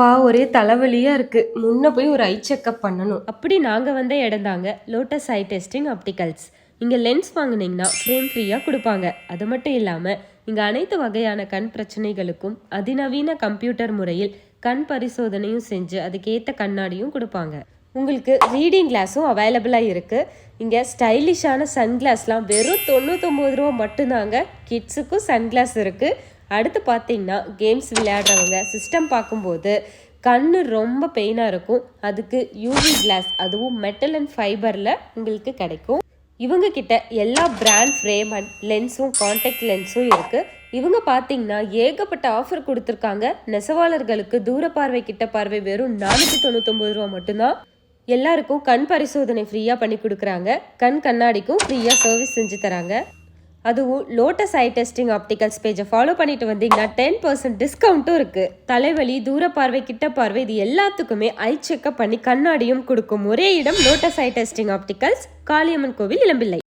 ஒரே தலைவலியா இருக்கு. முன்ன போய் ஒரு ஐ செக்அப் பண்ணணும். அப்படி நாங்கள் வந்த இடம் தாங்க லோட்டஸ் ஐ டெஸ்டிங் ஆப்டிகல்ஸ். இங்கே லென்ஸ் வாங்கினீங்கன்னா ஃப்ரேம் ஃப்ரீயாக கொடுப்பாங்க. அது மட்டும் இல்லாமல் இங்கே அனைத்து வகையான கண் பிரச்சனைகளுக்கும் அதிநவீன கம்ப்யூட்டர் முறையில் கண் பரிசோதனையும் செஞ்சு அதுக்கேற்ற கண்ணாடியும் கொடுப்பாங்க. உங்களுக்கு ரீடிங் கிளாஸும் அவைலபிளாக இருக்குது. இங்கே ஸ்டைலிஷான சன்கிளாஸ்லாம் வெறும் 99 ரூபா மட்டும்தாங்க. கிட்ஸுக்கும் சன்கிளாஸ் இருக்குது. அடுத்து பார்த்தீங்கன்னா கேம்ஸ் விளையாடுறவங்க சிஸ்டம் பார்க்கும்போது கண்ணு ரொம்ப பெயினாக இருக்கும். அதுக்கு யூவி கிளாஸ், அதுவும் மெட்டல் அண்ட் ஃபைபரில் உங்களுக்கு கிடைக்கும். இவங்க கிட்ட எல்லா பிராண்ட் ஃப்ரேம் அண்ட் லென்ஸும் கான்டாக்ட் லென்ஸும் இருக்குது. இவங்க பார்த்தீங்கன்னா ஏகப்பட்ட ஆஃபர் கொடுத்துருக்காங்க. நெசவாளர்களுக்கு தூர பார்வை கிட்ட பார்வை வெறும் 499 ரூபா மட்டும்தான். எல்லாருக்கும் கண் பரிசோதனை ஃப்ரீயாக பண்ணி கொடுக்குறாங்க. கண் கண்ணாடிக்கும் ஃப்ரீயாக சர்வீஸ் செஞ்சு தராங்க. அதுவும் லோட்டஸ் ஐ டெஸ்டிங் ஆப்டிகல்ஸ் பேஜை ஃபாலோ பண்ணிட்டு வந்தீங்கன்னா 10% டிஸ்கவுண்ட்டும் இருக்குது. தலைவலி, தூர பார்வை, கிட்ட பார்வை இது எல்லாத்துக்குமே ஐ செக்அப் பண்ணி கண்ணாடியும் கொடுக்கும் ஒரே இடம் லோட்டஸ் ஐ டெஸ்டிங் ஆப்டிகல்ஸ், காளியம்மன் கோவில், இளம்பிள்ளை.